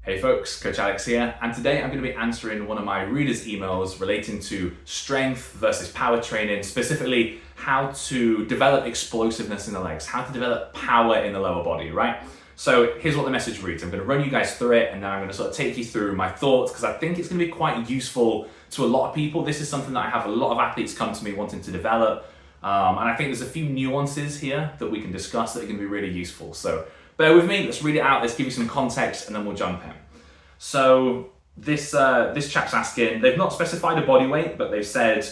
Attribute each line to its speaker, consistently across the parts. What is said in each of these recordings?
Speaker 1: Hey folks, Coach Alex here, and today I'm going to be answering one of my readers' emails relating to strength versus power training, specifically how to develop explosiveness in the legs, how to develop power in the lower body, right? So here's what the message reads. I'm going to run you guys through it, and then I'm going to sort of take you through my thoughts, because I think it's going to be quite useful to a lot of people. This is something that I have a lot of athletes come to me wanting to develop, and I think there's a few nuances here that we can discuss that are going to be really useful. So bear with me, let's read it out, let's give you some context, and then we'll jump in. So this chap's asking, they've not specified a body weight, but they've said,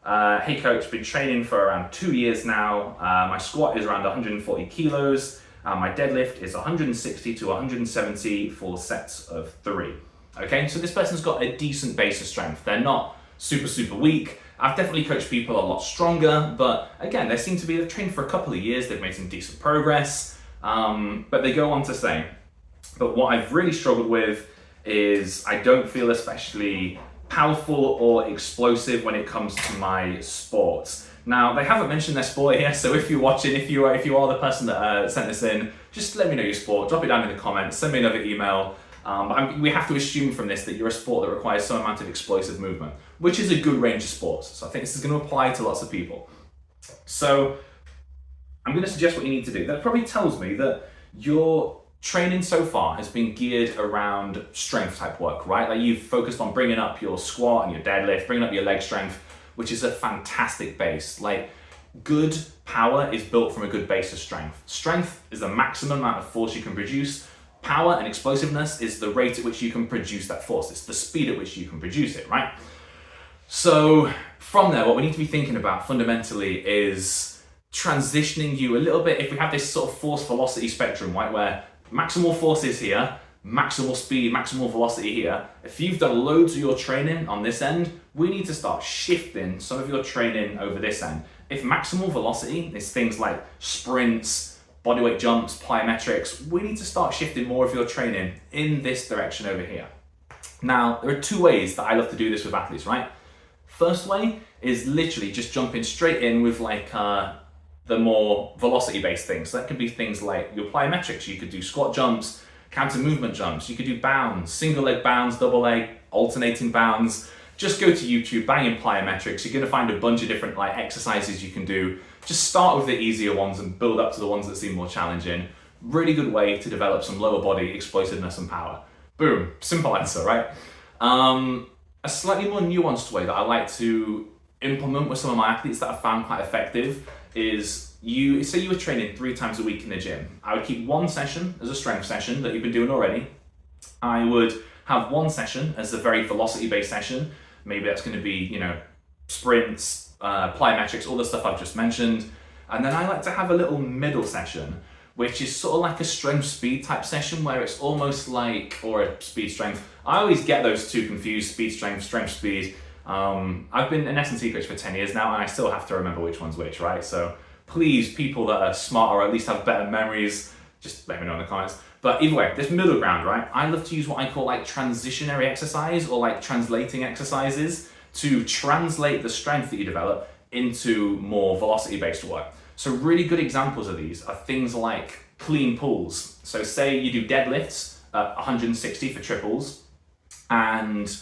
Speaker 1: hey coach, been training for around 2 years now. My squat is around 140 kilos. My deadlift is 160 to 170 for sets of 3. Okay, so this person's got a decent base of strength. They're not super weak. I've definitely coached people a lot stronger, but again, they seem to be, they've trained for a couple of years, they've made some decent progress, but they go on to say, but what I've really struggled with is I don't feel especially powerful or explosive when it comes to my sports. Now, they haven't mentioned their sport here, so if you're watching, if you are the person that sent this in, just let me know your sport, drop it down in the comments, send me another email. We have to assume from this that you're a sport that requires some amount of explosive movement, which is a good range of sports. So I think this is going to apply to lots of people. So I'm going to suggest what you need to do. That probably tells me that your training so far has been geared around strength type work, right? Like you've focused on bringing up your squat and your deadlift, bringing up your leg strength, which is a fantastic base. Like good power is built from a good base of strength. Strength is the maximum amount of force you can produce. Power and explosiveness is the rate at which you can produce that force. It's the speed at which you can produce it, right? So from there, what we need to be thinking about fundamentally is transitioning you a little bit. If we have this sort of force velocity spectrum, right, where maximal force is here, maximal speed, maximal velocity here. If you've done loads of your training on this end, we need to start shifting some of your training over this end. If maximal velocity is things like sprints, bodyweight jumps, plyometrics, we need to start shifting more of your training in this direction over here. Now, there are two ways that I love to do this with athletes, right? First way is literally just jumping straight in with like the more velocity-based things. So that could be things like your plyometrics. You could do squat jumps, counter movement jumps. You could do bounds, single leg bounds, double leg, alternating bounds. Just go to YouTube, bang in plyometrics. You're gonna find a bunch of different like exercises you can do. Just start with the easier ones and build up to the ones that seem more challenging. Really good way to develop some lower body explosiveness and power. Boom, simple answer, right? A slightly more nuanced way that I like to implement with some of my athletes that I found quite effective is say you were training 3 times a week in the gym. I would keep one session as a strength session that you've been doing already. I would have one session as a very velocity-based session. Maybe that's going to be, sprints, plyometrics, all the stuff I've just mentioned. And then I like to have a little middle session, which is sort of like a strength speed type session where it's almost like, or a speed strength. I always get those two confused, speed strength, strength speed. I've been an S&T coach for 10 years now, and I still have to remember which one's which, right? So please, people that are smart or at least have better memories, just let me know in the comments. But either way, this middle ground, right? I love to use what I call like transitionary exercise or like translating exercises to translate the strength that you develop into more velocity-based work. So really good examples of these are things like clean pulls. So say you do deadlifts at 160 for triples, and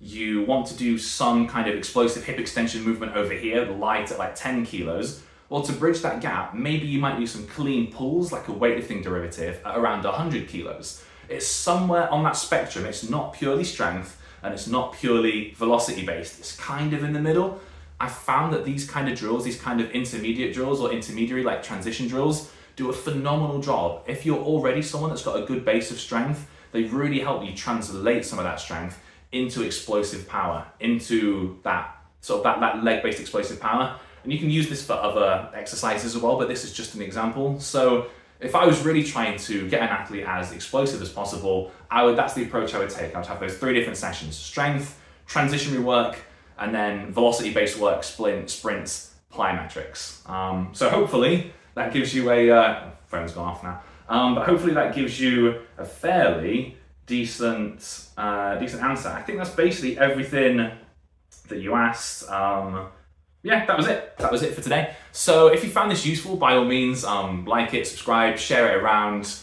Speaker 1: you want to do some kind of explosive hip extension movement over here, light at like 10 kilos. Well, to bridge that gap, maybe you might do some clean pulls, like a weightlifting derivative at around 100 kilos. It's somewhere on that spectrum. It's not purely strength and it's not purely velocity based. It's kind of in the middle. I found that these kind of drills, these kind of intermediate drills or intermediary like transition drills do a phenomenal job. If you're already someone that's got a good base of strength, they really help you translate some of that strength into explosive power, into that sort of that leg-based explosive power. And you can use this for other exercises as well, but this is just an example. So if I was really trying to get an athlete as explosive as possible, that's the approach I would take. I would have those 3 different sessions: strength, transitionary work, and then velocity-based work, sprints, plyometrics. So hopefully that gives you phone's gone off now. But hopefully that gives you a fairly decent answer. I think that's basically everything that you asked. Yeah, that was it. That was it for today. So if you found this useful, by all means, like it, subscribe, share it around.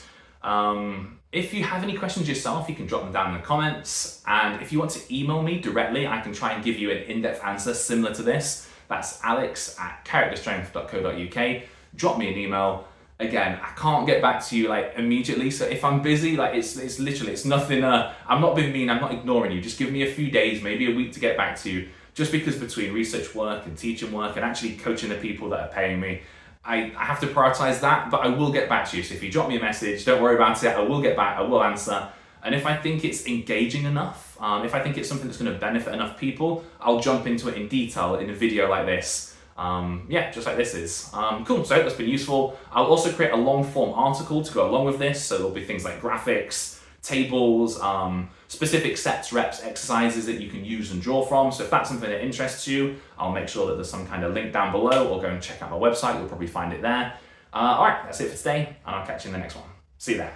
Speaker 1: If you have any questions yourself, you can drop them down in the comments. And if you want to email me directly, I can try and give you an in-depth answer similar to this. That's alex@characterstrength.co.uk. Drop me an email. Again, I can't get back to you like immediately. So if I'm busy, like it's literally, it's nothing, I'm not being mean, I'm not ignoring you. Just give me a few days, maybe a week to get back to you. Just because between research work and teaching work and actually coaching the people that are paying me, I have to prioritize that, but I will get back to you. So if you drop me a message, don't worry about it. I will get back, I will answer. And if I think it's engaging enough, if I think it's something that's gonna benefit enough people, I'll jump into it in detail in a video like this. Yeah, just like this is. Cool, so I hope that's been useful. I'll also create a long form article to go along with this. So there'll be things like graphics, tables, specific sets, reps, exercises that you can use and draw from. So if that's something that interests you, I'll make sure that there's some kind of link down below, or go and check out my website, you'll probably find it there. All right, that's it for today, and I'll catch you in the next one. See you there.